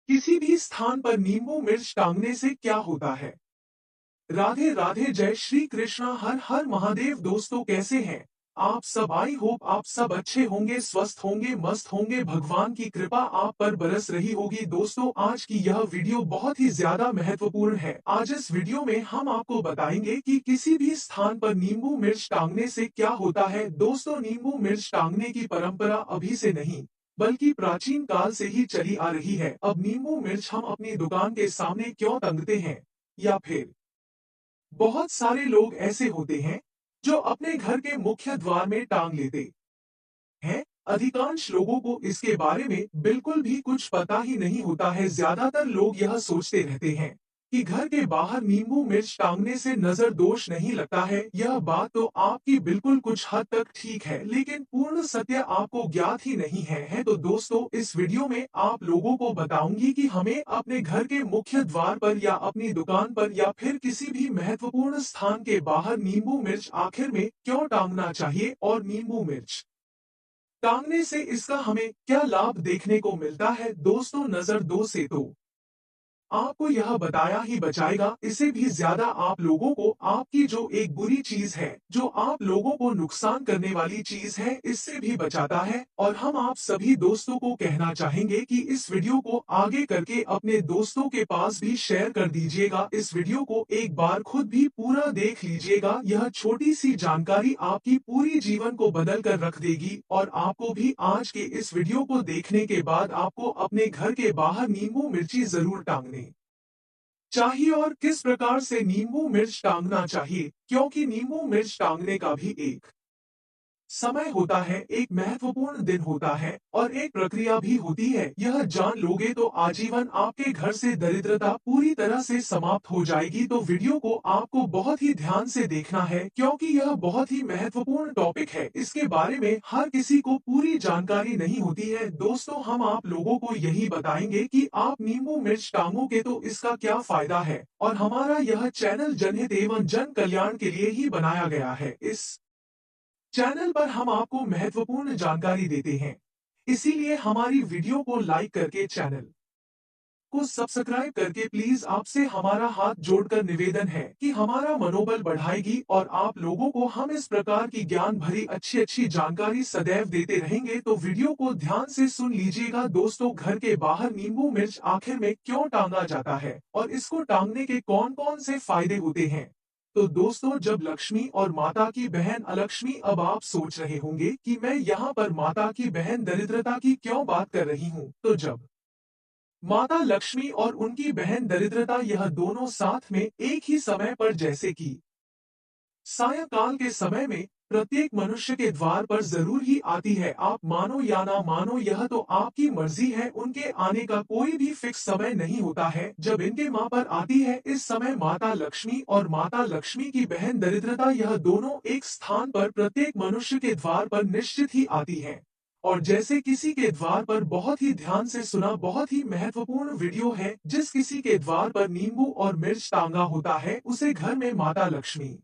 किसी भी स्थान पर नींबू मिर्च टांगने से क्या होता है? राधे राधे, जय श्री कृष्णा, हर हर महादेव। दोस्तों कैसे हैं आप सब? आई होप आप सब अच्छे होंगे, स्वस्थ होंगे, मस्त होंगे। भगवान की कृपा आप पर बरस रही होगी। दोस्तों आज की यह वीडियो बहुत ही ज्यादा महत्वपूर्ण है। आज इस वीडियो में हम आपको बताएंगे कि किसी भी स्थान पर नींबू मिर्च टांगने से क्या होता है। दोस्तों नींबू मिर्च टांगने की परंपरा अभी से नहीं बल्कि प्राचीन काल से ही चली आ रही है। अब नींबू मिर्च हम अपनी दुकान के सामने क्यों टांगते हैं, या फिर बहुत सारे लोग ऐसे होते हैं जो अपने घर के मुख्य द्वार में टांग लेते हैं। अधिकांश लोगों को इसके बारे में बिल्कुल भी कुछ पता ही नहीं होता है। ज्यादातर लोग यह सोचते रहते हैं कि घर के बाहर नींबू मिर्च टांगने से नजर दोष नहीं लगता है। यह बात तो आपकी बिल्कुल कुछ हद तक ठीक है, लेकिन पूर्ण सत्य आपको ज्ञात ही नहीं है। तो दोस्तों इस वीडियो में आप लोगों को बताऊंगी कि हमें अपने घर के मुख्य द्वार पर या अपनी दुकान पर या फिर किसी भी महत्वपूर्ण स्थान के बाहर नींबू मिर्च आखिर में क्यों टांगना चाहिए, और नींबू मिर्च टांगने से इसका हमें क्या लाभ देखने को मिलता है। दोस्तों नजर दो से तो आपको यह बताया ही बचाएगा, इससे भी ज्यादा आप लोगों को आपकी जो एक बुरी चीज है, जो आप लोगों को नुकसान करने वाली चीज है, इससे भी बचाता है। और हम आप सभी दोस्तों को कहना चाहेंगे कि इस वीडियो को आगे करके अपने दोस्तों के पास भी शेयर कर दीजिएगा। इस वीडियो को एक बार खुद भी पूरा देख लीजिएगा। यह छोटी सी जानकारी आपकी पूरी जीवन को बदल कर रख देगी। और आपको भी आज के इस वीडियो को देखने के बाद आपको अपने घर के बाहर नींबू मिर्ची जरूर टांगने चाहिए। और किस प्रकार से नींबू मिर्च टांगना चाहिए, क्योंकि नींबू मिर्च टांगने का भी एक समय होता है, एक महत्वपूर्ण दिन होता है और एक प्रक्रिया भी होती है। यह जान लोगे तो आजीवन आपके घर से दरिद्रता पूरी तरह से समाप्त हो जाएगी। तो वीडियो को आपको बहुत ही ध्यान से देखना है, क्योंकि यह बहुत ही महत्वपूर्ण टॉपिक है। इसके बारे में हर किसी को पूरी जानकारी नहीं होती है। दोस्तों हम आप लोगों को यही बताएंगे कि आप नींबू मिर्च टांगोगे तो इसका क्या फायदा है। और हमारा यह चैनल जनहित एवं जन कल्याण के लिए ही बनाया गया है। इस चैनल पर हम आपको महत्वपूर्ण जानकारी देते हैं, इसीलिए हमारी वीडियो को लाइक करके चैनल को सब्सक्राइब करके प्लीज आपसे हमारा हाथ जोड़कर निवेदन है कि हमारा मनोबल बढ़ाएगी और आप लोगों को हम इस प्रकार की ज्ञान भरी अच्छी अच्छी जानकारी सदैव देते रहेंगे। तो वीडियो को ध्यान से सुन लीजिएगा। दोस्तों घर के बाहर नींबू मिर्च आखिर में क्यों टांगा जाता है और इसको टांगने के कौन कौन से फायदे होते हैं। तो दोस्तों जब लक्ष्मी और माता की बहन अलक्ष्मी, अब आप सोच रहे होंगे कि मैं यहाँ पर माता की बहन दरिद्रता की क्यों बात कर रही हूँ। तो जब माता लक्ष्मी और उनकी बहन दरिद्रता यह दोनों साथ में एक ही समय पर, जैसे कि सायंकाल के समय में प्रत्येक मनुष्य के द्वार पर जरूर ही आती है। आप मानो या ना मानो यह तो आपकी मर्जी है। उनके आने का कोई भी फिक्स समय नहीं होता है। जब इनके माँ पर आती है इस समय माता लक्ष्मी और माता लक्ष्मी की बहन दरिद्रता, यह दोनों एक स्थान पर प्रत्येक मनुष्य के द्वार पर निश्चित ही आती है। और जैसे किसी के द्वार पर, बहुत ही ध्यान से सुना, बहुत ही महत्वपूर्ण वीडियो है, जिस किसी के द्वार पर नींबू और मिर्च टांगा होता है उसे घर में माता लक्ष्मी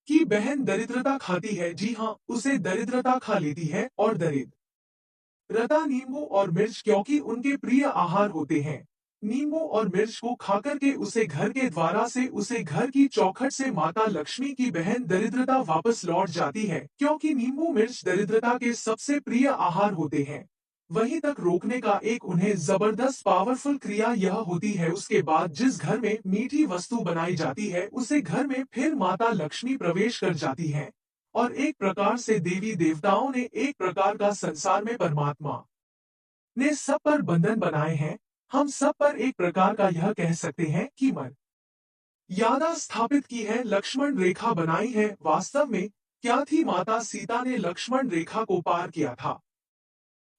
की बहन दरिद्रता खाती है। जी हाँ, उसे दरिद्रता खा लेती है। और दरिद्रता नींबू और मिर्च क्योंकि उनके प्रिय आहार होते हैं, नींबू और मिर्च को खाकर के उसे घर के द्वारा से, उसे घर की चौखट से माता लक्ष्मी की बहन दरिद्रता वापस लौट जाती है। क्योंकि नींबू मिर्च दरिद्रता के सबसे प्रिय आहार होते हैं, वहीं तक रोकने का एक उन्हें जबरदस्त पावरफुल क्रिया यह होती है। उसके बाद जिस घर में मीठी वस्तु बनाई जाती है उसे घर में फिर माता लक्ष्मी प्रवेश कर जाती है। और एक प्रकार से देवी देवताओं ने, एक प्रकार का संसार में परमात्मा ने सब पर बंधन बनाए हैं। हम सब पर एक प्रकार का यह कह सकते हैं कि मर्यादा स्थापित की है, लक्ष्मण रेखा बनाई है। वास्तव में क्या थी, माता सीता ने लक्ष्मण रेखा को पार किया था,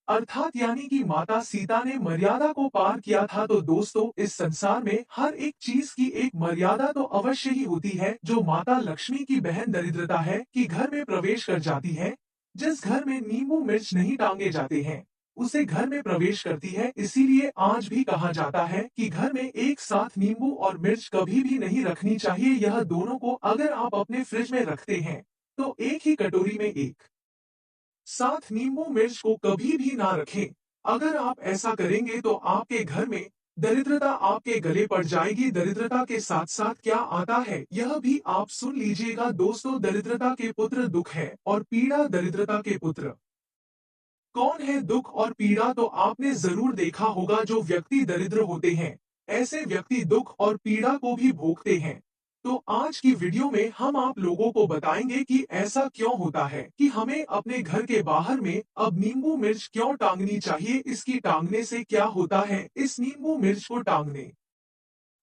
अर्थात यानी कि माता सीता ने मर्यादा को पार किया था। तो दोस्तों इस संसार में हर एक चीज की एक मर्यादा तो अवश्य ही होती है। जो माता लक्ष्मी की बहन दरिद्रता है कि घर में प्रवेश कर जाती है, जिस घर में नींबू मिर्च नहीं टांगे जाते हैं उसे घर में प्रवेश करती है। इसीलिए आज भी कहा जाता है कि घर में एक साथ नींबू और मिर्च कभी भी नहीं रखनी चाहिए। यह दोनों को अगर आप अपने फ्रिज में रखते हैं तो एक ही कटोरी में एक साथ नींबू मिर्च को कभी भी ना रखें। अगर आप ऐसा करेंगे तो आपके घर में दरिद्रता आपके गले पड़ जाएगी। दरिद्रता के साथ साथ क्या आता है यह भी आप सुन लीजिएगा दोस्तों। दरिद्रता के पुत्र दुख है और पीड़ा। दरिद्रता के पुत्र कौन है? दुख और पीड़ा तो आपने जरूर देखा होगा। जो व्यक्ति दरिद्र होते हैं ऐसे व्यक्ति दुख और पीड़ा को भी भोगते हैं। तो आज की वीडियो में हम आप लोगों को बताएंगे कि ऐसा क्यों होता है कि हमें अपने घर के बाहर में अब नींबू मिर्च क्यों टांगनी चाहिए, इसकी टांगने से क्या होता है, इस नींबू मिर्च को टांगने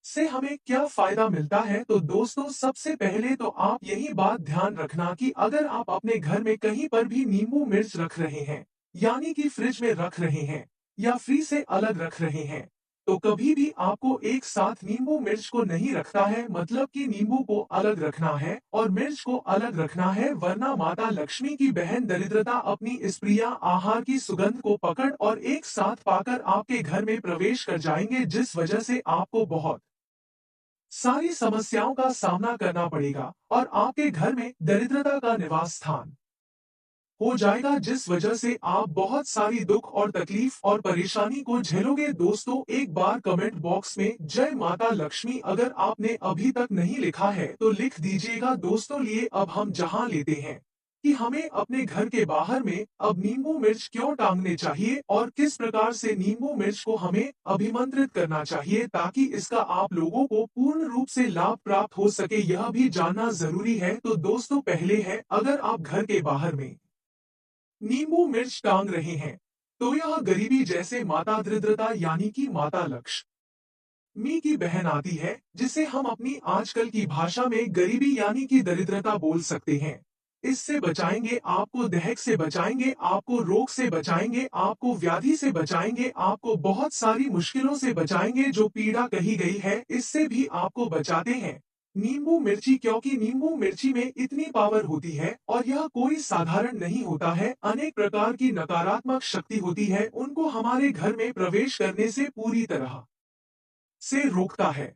से हमें क्या फायदा मिलता है। तो दोस्तों सबसे पहले तो आप यही बात ध्यान रखना कि अगर आप अपने घर में कहीं पर भी नींबू मिर्च रख रहे हैं, यानी कि फ्रिज में रख रहे हैं या फ्रीज से अलग रख रहे हैं, तो कभी भी आपको एक साथ नींबू मिर्च को नहीं रखता है। मतलब कि नींबू को अलग रखना है और मिर्च को अलग रखना है, वरना माता लक्ष्मी की बहन दरिद्रता अपनी इस प्रिय आहार की सुगंध को पकड़ और एक साथ पाकर आपके घर में प्रवेश कर जाएंगे, जिस वजह से आपको बहुत सारी समस्याओं का सामना करना पड़ेगा और आपके घर में दरिद्रता का निवास स्थान हो जाएगा, जिस वजह से आप बहुत सारी दुख और तकलीफ और परेशानी को झेलोगे। दोस्तों एक बार कमेंट बॉक्स में जय माता लक्ष्मी अगर आपने अभी तक नहीं लिखा है तो लिख दीजिएगा दोस्तों। लिए अब हम जहां लेते हैं कि हमें अपने घर के बाहर में अब नींबू मिर्च क्यों टांगने चाहिए और किस प्रकार से नींबू मिर्च को हमें अभिमंत्रित करना चाहिए ताकि इसका आप लोगों को पूर्ण रूप से लाभ प्राप्त हो सके, यह भी जानना जरूरी है। तो दोस्तों पहले है, अगर आप घर के बाहर में नींबू मिर्च टांग रहे हैं तो यह गरीबी जैसे माता दरिद्रता यानी कि माता लक्ष्मी की बहन आती है, जिसे हम अपनी आजकल की भाषा में गरीबी यानी कि दरिद्रता बोल सकते हैं। इससे बचाएंगे, आपको दहक से बचाएंगे, आपको रोग से बचाएंगे, आपको व्याधि से बचाएंगे, आपको बहुत सारी मुश्किलों से बचाएंगे। जो पीड़ा कही गई है इससे भी आपको बचाते हैं नींबू मिर्ची, क्योंकि नींबू मिर्ची में इतनी पावर होती है और यह कोई साधारण नहीं होता है। अनेक प्रकार की नकारात्मक शक्ति होती है, उनको हमारे घर में प्रवेश करने से पूरी तरह से रोकता है।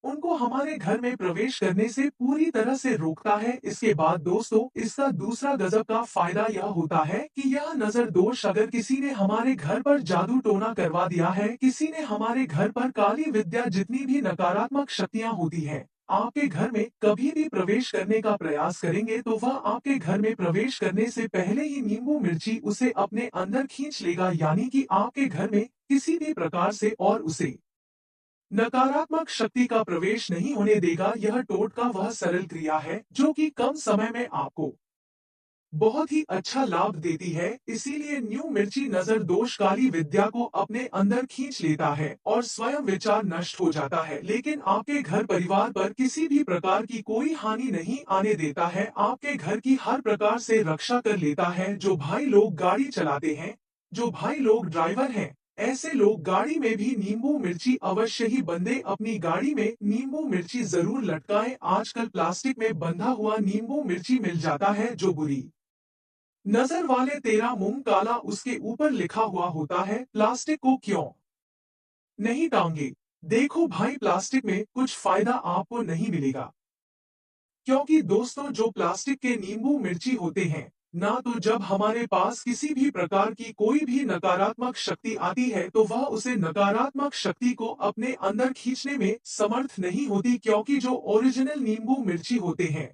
उनको हमारे घर में प्रवेश करने से पूरी तरह से रोकता है। इसके बाद दोस्तों इसका दूसरा गजब का फायदा यह होता है कि यह नजर दोष, अगर किसी ने हमारे घर पर जादू टोना करवा दिया है, किसी ने हमारे घर पर काली विद्या, जितनी भी नकारात्मक शक्तियां होती हैं आपके घर में कभी भी प्रवेश करने का प्रयास करेंगे तो वह आपके घर में प्रवेश करने से पहले ही नींबू मिर्ची उसे अपने अंदर खींच लेगा, यानी कि आपके घर में किसी भी प्रकार से और उसे नकारात्मक शक्ति का प्रवेश नहीं होने देगा। यह टोटका वह सरल क्रिया है जो कि कम समय में आपको बहुत ही अच्छा लाभ देती है। इसीलिए न्यू मिर्ची नजर दोष काली विद्या को अपने अंदर खींच लेता है और स्वयं विचार नष्ट हो जाता है, लेकिन आपके घर परिवार पर किसी भी प्रकार की कोई हानि नहीं आने देता है। आपके घर की हर प्रकार से रक्षा कर लेता है। जो भाई लोग गाड़ी चलाते हैं, जो भाई लोग ड्राइवर हैं, ऐसे लोग गाड़ी में भी नींबू मिर्ची अवश्य ही बंदे अपनी गाड़ी में नींबू मिर्ची जरूर लटकाएं। आजकल प्लास्टिक में बंधा हुआ नींबू मिर्ची मिल जाता है, जो बुरी नजर वाले तेरा मुंह काला उसके ऊपर लिखा हुआ होता है। प्लास्टिक को क्यों नहीं टांगे? देखो भाई, प्लास्टिक में कुछ फायदा आपको नहीं मिलेगा, क्योंकि दोस्तों जो प्लास्टिक के नींबू मिर्ची होते हैं ना, तो जब हमारे पास किसी भी प्रकार की कोई भी नकारात्मक शक्ति आती है तो वह उसे नकारात्मक शक्ति को अपने अंदर खींचने में समर्थ नहीं होती, क्योंकि जो ओरिजिनल नींबू मिर्ची होते हैं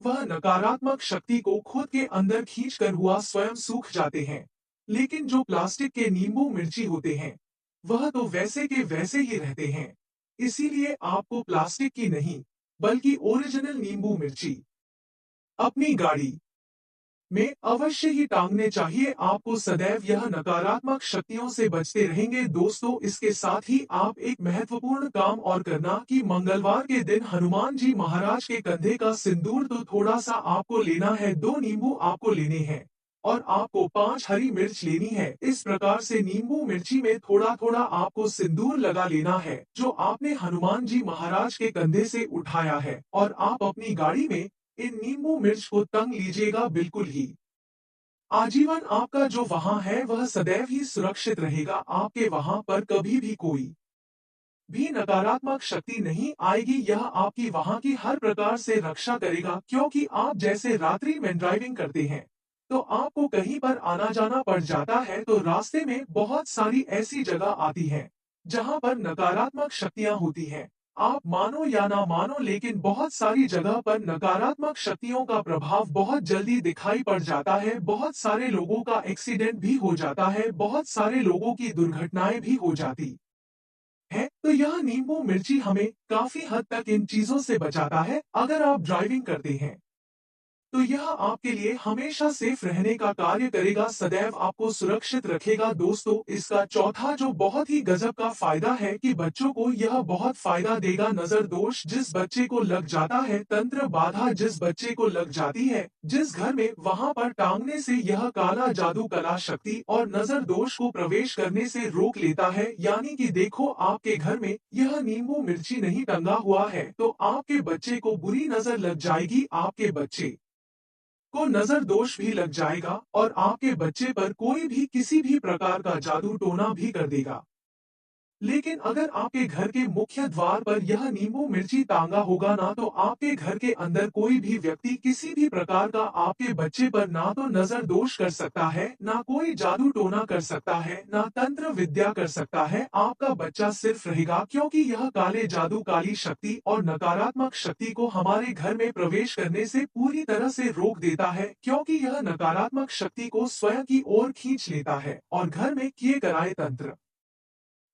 वह नकारात्मक शक्ति को खुद के अंदर खींचकर हुआ स्वयं सूख जाते हैं। लेकिन जो प्लास्टिक के नींबू मिर्ची होते हैं वह तो वैसे के वैसे ही रहते हैं। इसीलिए आपको प्लास्टिक की नहीं बल्कि ओरिजिनल नींबू मिर्ची अपनी गाड़ी में अवश्य ही टांगने चाहिए। आपको सदैव यह नकारात्मक शक्तियों से बचते रहेंगे। दोस्तों इसके साथ ही आप एक महत्वपूर्ण काम और करना कि मंगलवार के दिन हनुमान जी महाराज के कंधे का सिंदूर तो थोड़ा सा आपको लेना है। 2 नींबू आपको लेने हैं और आपको 5 हरी मिर्च लेनी है। इस प्रकार से नींबू मिर्ची में थोड़ा थोड़ा आपको सिंदूर लगा लेना है जो आपने हनुमान जी महाराज के कंधे से उठाया है, और आप अपनी गाड़ी में इन नींबू मिर्च को टंग लीजिएगा। बिल्कुल ही आजीवन आपका जो वहां है वह सदैव ही सुरक्षित रहेगा। आपके वहां पर कभी भी कोई भी नकारात्मक शक्ति नहीं आएगी। यह आपकी वहां की हर प्रकार से रक्षा करेगा, क्योंकि आप जैसे रात्रि में ड्राइविंग करते हैं तो आपको कहीं पर आना जाना पड़ जाता है तो रास्ते में बहुत सारी ऐसी जगह आती हैं जहां पर नकारात्मक शक्तियां होती हैं। आप मानो या ना मानो लेकिन बहुत सारी जगह पर नकारात्मक शक्तियों का प्रभाव बहुत जल्दी दिखाई पड़ जाता है। बहुत सारे लोगों का एक्सीडेंट भी हो जाता है, बहुत सारे लोगों की दुर्घटनाएं भी हो जाती है। तो यह नींबू मिर्ची हमें काफी हद तक इन चीजों से बचाता है। अगर आप ड्राइविंग करते हैं तो यह आपके लिए हमेशा सेफ रहने का कार्य करेगा, सदैव आपको सुरक्षित रखेगा। दोस्तों, इसका चौथा जो बहुत ही गजब का फायदा है कि बच्चों को यह बहुत फायदा देगा। नजर दोष जिस बच्चे को लग जाता है, तंत्र बाधा जिस बच्चे को लग जाती है जिस घर में, वहां पर टांगने से यह काला जादू, कला शक्ति और नजर दोष को प्रवेश करने से रोक लेता है। यानी कि देखो, आपके घर में यह नींबू मिर्ची नहीं टंगा हुआ है तो आपके बच्चे को बुरी नजर लग जाएगी, आपके बच्चे को नजर दोष भी लग जाएगा और आपके बच्चे पर कोई भी किसी भी प्रकार का जादू टोना भी कर देगा। लेकिन अगर आपके घर के मुख्य द्वार पर यह नींबू मिर्ची टांगा होगा ना, तो आपके घर के अंदर कोई भी व्यक्ति किसी भी प्रकार का आपके बच्चे पर ना तो नजर दोष कर सकता है, ना कोई जादू टोना कर सकता है, ना तंत्र विद्या कर सकता है। आपका बच्चा सिर्फ रहेगा, क्योंकि यह काले जादू, काली शक्ति और नकारात्मक शक्ति को हमारे घर में प्रवेश करने से पूरी तरह से रोक देता है, क्योंकि यह नकारात्मक शक्ति को स्वयं की ओर खींच लेता है और घर में किए कराए तंत्र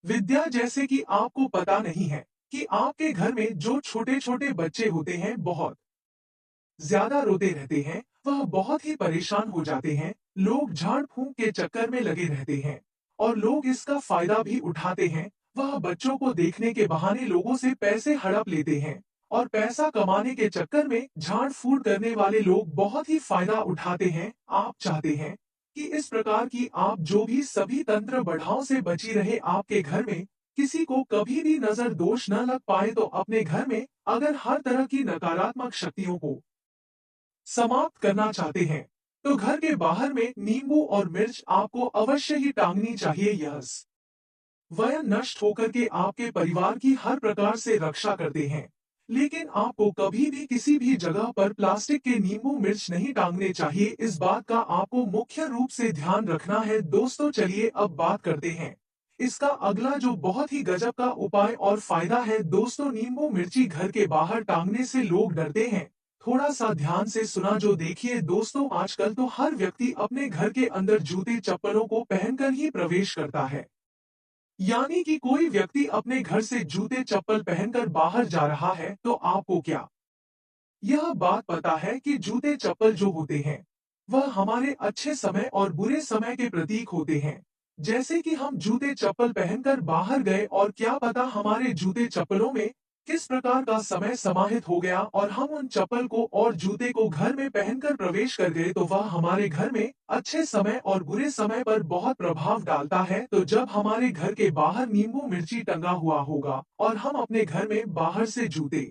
विद्या, जैसे कि आपको पता नहीं है कि आपके घर में जो छोटे छोटे बच्चे होते हैं बहुत ज्यादा रोते रहते हैं, वह बहुत ही परेशान हो जाते हैं। लोग झाड़ फूंक के चक्कर में लगे रहते हैं और लोग इसका फायदा भी उठाते हैं। वह बच्चों को देखने के बहाने लोगों से पैसे हड़प लेते हैं और पैसा कमाने के चक्कर में झाड़ फूट करने वाले लोग बहुत ही फायदा उठाते हैं। आप चाहते हैं कि इस प्रकार की आप जो भी सभी तंत्र बढ़ाओं से बची रहे आपके घर में, किसी को कभी भी नजर दोष न लग पाए, तो अपने घर में अगर हर तरह की नकारात्मक शक्तियों को समाप्त करना चाहते हैं तो घर के बाहर में नींबू और मिर्च आपको अवश्य ही टांगनी चाहिए। यह वयन नष्ट होकर के आपके परिवार की हर प्रकार से रक्षा करते हैं। लेकिन आपको कभी भी किसी भी जगह पर प्लास्टिक के नींबू मिर्च नहीं टांगने चाहिए, इस बात का आपको मुख्य रूप से ध्यान रखना है। दोस्तों, चलिए अब बात करते हैं इसका अगला जो बहुत ही गजब का उपाय और फायदा है। दोस्तों, नींबू मिर्ची घर के बाहर टांगने से लोग डरते हैं। थोड़ा सा ध्यान से सुना जो देखिए दोस्तों, आजकल तो हर व्यक्ति अपने घर के अंदर जूते चप्पलों को पहनकर ही प्रवेश करता है। यानी कि कोई व्यक्ति अपने घर से जूते चप्पल पहनकर बाहर जा रहा है तो आपको क्या यह बात पता है कि जूते चप्पल जो होते हैं वह हमारे अच्छे समय और बुरे समय के प्रतीक होते हैं। जैसे कि हम जूते चप्पल पहनकर बाहर गए और क्या पता हमारे जूते चप्पलों में किस प्रकार का समय समाहित हो गया और हम उन चप्पल को और जूते को घर में पहनकर प्रवेश कर गए, तो वह हमारे घर में अच्छे समय और बुरे समय पर बहुत प्रभाव डालता है। तो जब हमारे घर के बाहर नींबू मिर्ची टंगा हुआ होगा और हम अपने घर में बाहर से जूते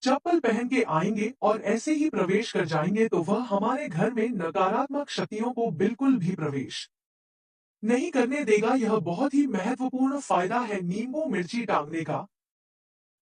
चप्पल पहन के आएंगे और ऐसे ही प्रवेश कर जाएंगे, तो वह हमारे घर में नकारात्मक शक्तियों को बिल्कुल भी प्रवेश नहीं करने देगा। यह बहुत ही महत्वपूर्ण फायदा है नींबू मिर्ची टांगने का।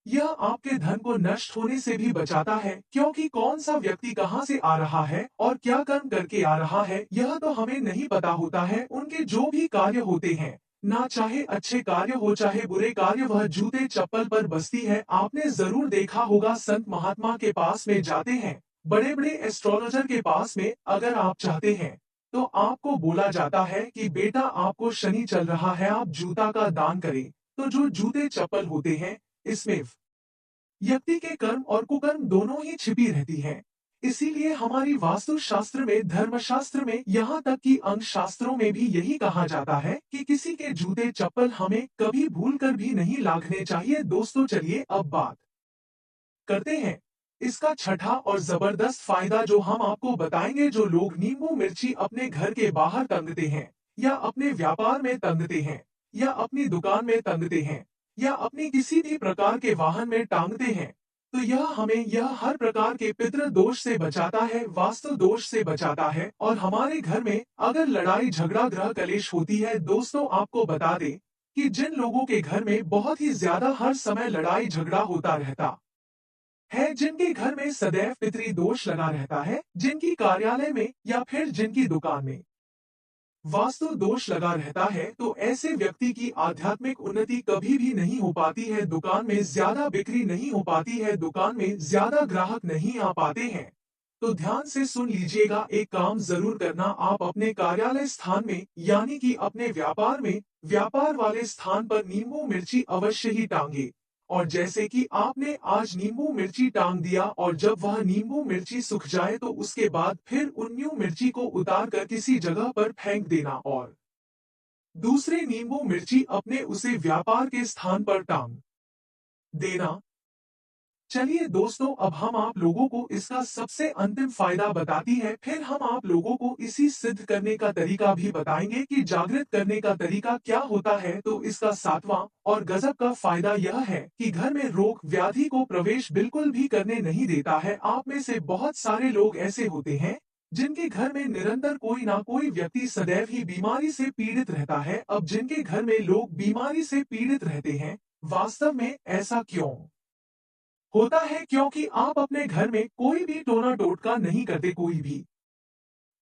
यह आपके धन को नष्ट होने से भी बचाता है, क्योंकि कौन सा व्यक्ति कहां से आ रहा है और क्या कर्म करके आ रहा है यह तो हमें नहीं पता होता है। उनके जो भी कार्य होते हैं, ना चाहे अच्छे कार्य हो चाहे बुरे कार्य, वह जूते चप्पल पर बसती है। आपने जरूर देखा होगा, संत महात्मा के पास में जाते हैं, बड़े बड़े एस्ट्रोलॉजर के पास में अगर आप चाहते हैं तो आपको बोला जाता है कि बेटा आपको शनि चल रहा है, आप जूता का दान करें। तो जो जूते चप्पल होते हैं इसमें व्यक्ति के कर्म और कुकर्म दोनों ही छिपी रहती हैं। इसीलिए हमारी वास्तु शास्त्र में, धर्मशास्त्र में, यहाँ तक कि अंक शास्त्रों में भी यही कहा जाता है कि किसी के जूते चप्पल हमें कभी भूलकर भी नहीं लागने चाहिए। दोस्तों, चलिए अब बात करते हैं इसका छठा और जबरदस्त फायदा जो हम आपको बताएंगे। जो लोग नींबू मिर्ची अपने घर के बाहर टंगते हैं या अपने व्यापार में टंगते हैं या अपनी दुकान में टंगते हैं या अपनी किसी भी प्रकार के वाहन में टांगते हैं, तो यह हर प्रकार के पितृ दोष से बचाता है, वास्तु दोष से बचाता है। और हमारे घर में अगर लड़ाई झगड़ा ग्रह कलेश होती है, दोस्तों आपको बता दें कि जिन लोगों के घर में बहुत ही ज्यादा हर समय लड़ाई झगड़ा होता रहता है जिनके घर में सदैव पितृ दोष लगा रहता है, जिनकी कार्यालय में या फिर जिनकी दुकान में वास्तु दोष लगा रहता है, तो ऐसे व्यक्ति की आध्यात्मिक उन्नति कभी भी नहीं हो पाती है। दुकान में ज्यादा बिक्री नहीं हो पाती है, दुकान में ज्यादा ग्राहक नहीं आ पाते हैं। तो ध्यान से सुन लीजिएगा, एक काम जरूर करना। आप अपने कार्यालय स्थान में यानी कि अपने व्यापार में व्यापार वाले स्थान पर नींबू मिर्ची अवश्य ही टांगे। और जैसे कि आपने आज नींबू मिर्ची टांग दिया और जब वह नींबू मिर्ची सूख जाए तो उसके बाद फिर उन नींबू मिर्ची को उतार कर किसी जगह पर फेंक देना और दूसरे नींबू मिर्ची अपने उसे व्यापार के स्थान पर टांग देना। चलिए दोस्तों, अब हम आप लोगों को इसका सबसे अंतिम फायदा बताती है। फिर हम आप लोगों को इसी सिद्ध करने का तरीका भी बताएंगे कि जागृत करने का तरीका क्या होता है। तो इसका सातवां और गजब का फायदा यह है कि घर में रोग व्याधि को प्रवेश बिल्कुल भी करने नहीं देता है। आप में से बहुत सारे लोग ऐसे होते हैं जिनके घर में निरंतर कोई ना कोई व्यक्ति सदैव ही बीमारी से पीड़ित रहता है। अब जिनके घर में लोग बीमारी से पीड़ित रहते हैं, वास्तव में ऐसा क्यों होता है? क्योंकि आप अपने घर में कोई भी टोना टोटका नहीं करते, कोई भी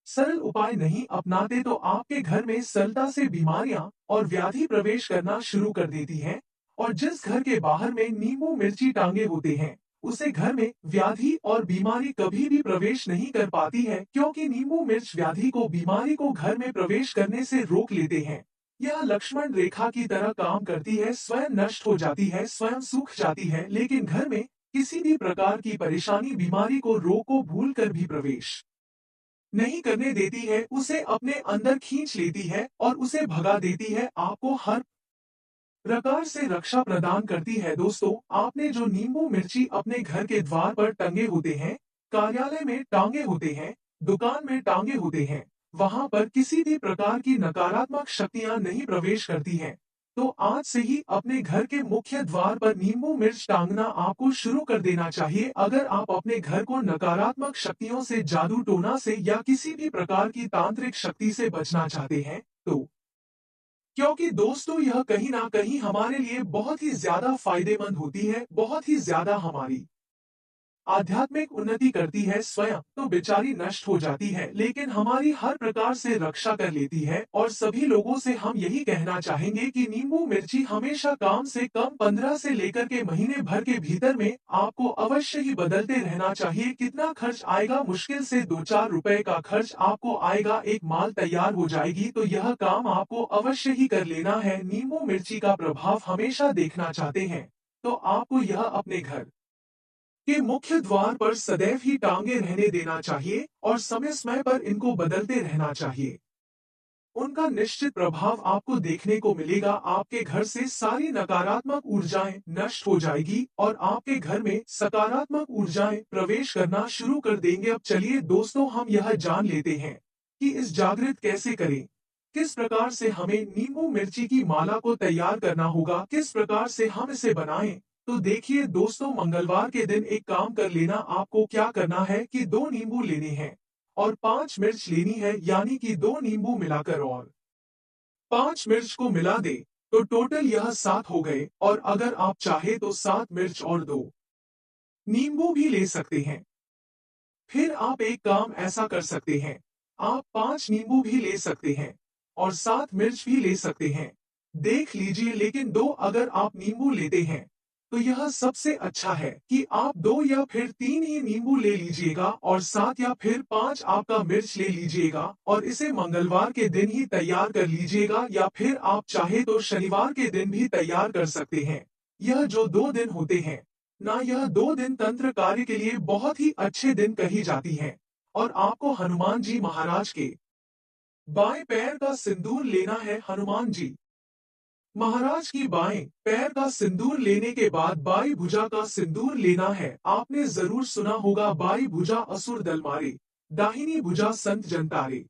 सरल उपाय नहीं अपनाते, तो आपके घर में सरलता से बीमारियां और व्याधि प्रवेश करना शुरू कर देती हैं। और जिस घर के बाहर में नींबू मिर्ची टांगे होते हैं, उसे घर में व्याधि और बीमारी कभी भी प्रवेश नहीं कर पाती है, क्योंकि नींबू मिर्च व्याधि को बीमारी को घर में प्रवेश करने से रोक लेते हैं। यह लक्ष्मण रेखा की तरह काम करती है, स्वयं नष्ट हो जाती है, स्वयं सूख जाती है, लेकिन घर में किसी भी प्रकार की परेशानी बीमारी को रोग को भूल कर भी प्रवेश नहीं करने देती है, उसे अपने अंदर खींच लेती है और उसे भगा देती है, आपको हर प्रकार से रक्षा प्रदान करती है। दोस्तों, आपने जो नींबू मिर्ची अपने घर के द्वार पर टंगे होते हैं, कार्यालय में टांगे होते हैं, दुकान में टांगे होते हैं, वहां पर किसी भी प्रकार की नकारात्मक शक्तियां नहीं प्रवेश करती हैं। तो आज से ही अपने घर के मुख्य द्वार पर नींबू मिर्च टांगना आपको शुरू कर देना चाहिए। अगर आप अपने घर को नकारात्मक शक्तियों से, जादू टोना से या किसी भी प्रकार की तांत्रिक शक्ति से बचना चाहते हैं, तो क्योंकि दोस्तों यह कहीं ना कहीं हमारे लिए बहुत ही ज्यादा फायदेमंद होती है, बहुत ही ज्यादा हमारी आध्यात्मिक उन्नति करती है। स्वयं तो बेचारी नष्ट हो जाती है, लेकिन हमारी हर प्रकार से रक्षा कर लेती है। और सभी लोगों से हम यही कहना चाहेंगे कि नींबू मिर्ची हमेशा कम से कम 15 से लेकर के महीने भर के भीतर में आपको अवश्य ही बदलते रहना चाहिए। कितना खर्च आएगा? मुश्किल से 2-4 रुपए का खर्च आपको आएगा, एक माल तैयार हो जाएगी। तो यह काम आपको अवश्य ही कर लेना है। नींबू मिर्ची का प्रभाव हमेशा देखना चाहते हैं, तो आपको यह अपने घर के मुख्य द्वार पर सदैव ही टांगे रहने देना चाहिए और समय समय पर इनको बदलते रहना चाहिए। उनका निश्चित प्रभाव आपको देखने को मिलेगा। आपके घर से सारी नकारात्मक ऊर्जाएं नष्ट हो जाएगी और आपके घर में सकारात्मक ऊर्जाएं प्रवेश करना शुरू कर देंगे। अब चलिए दोस्तों, हम यह जान लेते हैं कि इस जागृत कैसे करें, किस प्रकार से हमें नींबू मिर्ची की माला को तैयार करना होगा, किस प्रकार से हम इसे बनाएं। तो देखिए दोस्तों, मंगलवार के दिन एक काम कर लेना। आपको क्या करना है कि 2 नींबू लेने हैं और 5 मिर्च लेनी है, यानी कि 2 नींबू मिलाकर और 5 मिर्च को मिला दे तो टोटल यह 7 हो गए। और अगर आप चाहे तो 7 मिर्च और 2 नींबू भी ले सकते हैं। फिर आप एक काम ऐसा कर सकते हैं, आप 5 नींबू भी ले सकते हैं और 7 मिर्च भी ले सकते हैं। देख लीजिए, लेकिन 2 अगर आप नींबू लेते हैं तो यह सबसे अच्छा है कि आप 2 या फिर 3 ही नींबू ले लीजिएगा और 7 या फिर 5 आपका मिर्च ले लीजिएगा और इसे मंगलवार के दिन ही तैयार कर लीजिएगा, या फिर आप चाहे तो शनिवार के दिन भी तैयार कर सकते हैं। यह जो 2 दिन होते हैं ना, यह 2 दिन तंत्र कार्य के लिए बहुत ही अच्छे दिन कही जाती हैं। और आपको हनुमान जी महाराज के बाएं पैर का सिंदूर लेना है। हनुमान जी महाराज की बाएं पैर का सिंदूर लेने के बाद बाई भुजा का सिंदूर लेना है। आपने जरूर सुना होगा, बाई भुजा असुर दल मारे, दाहिनी भुजा संत जन तारे।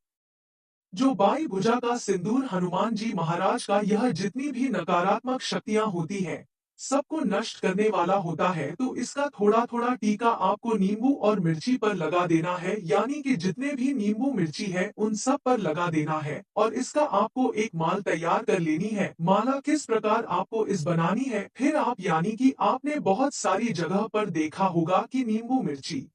जो बाई भुजा का सिंदूर हनुमान जी महाराज का, यह जितनी भी नकारात्मक शक्तियां होती हैं सबको नष्ट करने वाला होता है, तो इसका थोड़ा थोड़ा टीका आपको नींबू और मिर्ची पर लगा देना है, यानी कि जितने भी नींबू मिर्ची है उन सब पर लगा देना है। और इसका आपको एक माल तैयार कर लेनी है। माला किस प्रकार आपको इस बनानी है, फिर आप यानी कि आपने बहुत सारी जगह पर देखा होगा कि नींबू मिर्ची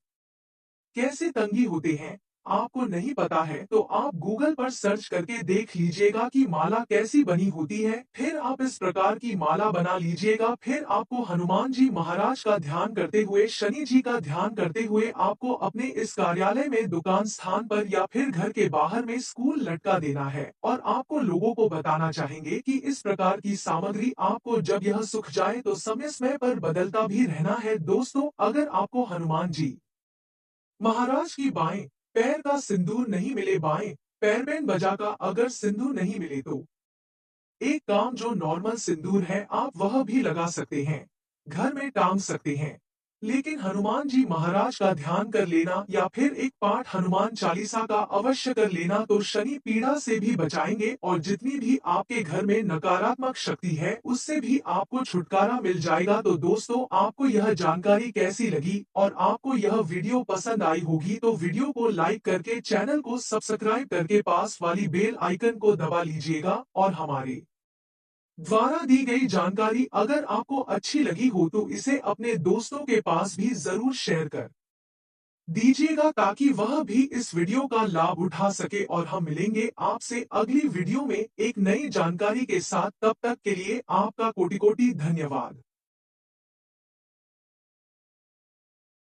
कैसे तंगी होते हैं। आपको नहीं पता है तो आप गूगल पर सर्च करके देख लीजिएगा कि माला कैसी बनी होती है। फिर आप इस प्रकार की माला बना लीजिएगा। फिर आपको हनुमान जी महाराज का ध्यान करते हुए, शनि जी का ध्यान करते हुए आपको अपने इस कार्यालय में, दुकान स्थान पर या फिर घर के बाहर में स्कूल लटका देना है। और आपको लोगों को बताना चाहेंगे कि इस प्रकार की सामग्री आपको जब यह सूख जाए तो समय समय पर बदलता भी रहना है। दोस्तों, अगर आपको हनुमान जी महाराज की बाएं पैर का सिंदूर नहीं मिले, बाएं पैर बैंड बजा का अगर सिंदूर नहीं मिले, तो एक काम जो नॉर्मल सिंदूर है आप वह भी लगा सकते हैं, घर में टांग सकते हैं। लेकिन हनुमान जी महाराज का ध्यान कर लेना या फिर एक पाठ हनुमान चालीसा का अवश्य कर लेना, तो शनि पीड़ा से भी बचाएंगे और जितनी भी आपके घर में नकारात्मक शक्ति है उससे भी आपको छुटकारा मिल जाएगा। तो दोस्तों, आपको यह जानकारी कैसी लगी और आपको यह वीडियो पसंद आई होगी तो वीडियो को लाइक करके चैनल को सब्सक्राइब करके पास वाली बेल आइकन को दबा लीजिएगा। और हमारे द्वारा दी गई जानकारी अगर आपको अच्छी लगी हो तो इसे अपने दोस्तों के पास भी जरूर शेयर कर दीजिएगा, ताकि वह भी इस वीडियो का लाभ उठा सके। और हम मिलेंगे आपसे अगली वीडियो में एक नई जानकारी के साथ। तब तक के लिए आपका कोटि कोटि धन्यवाद।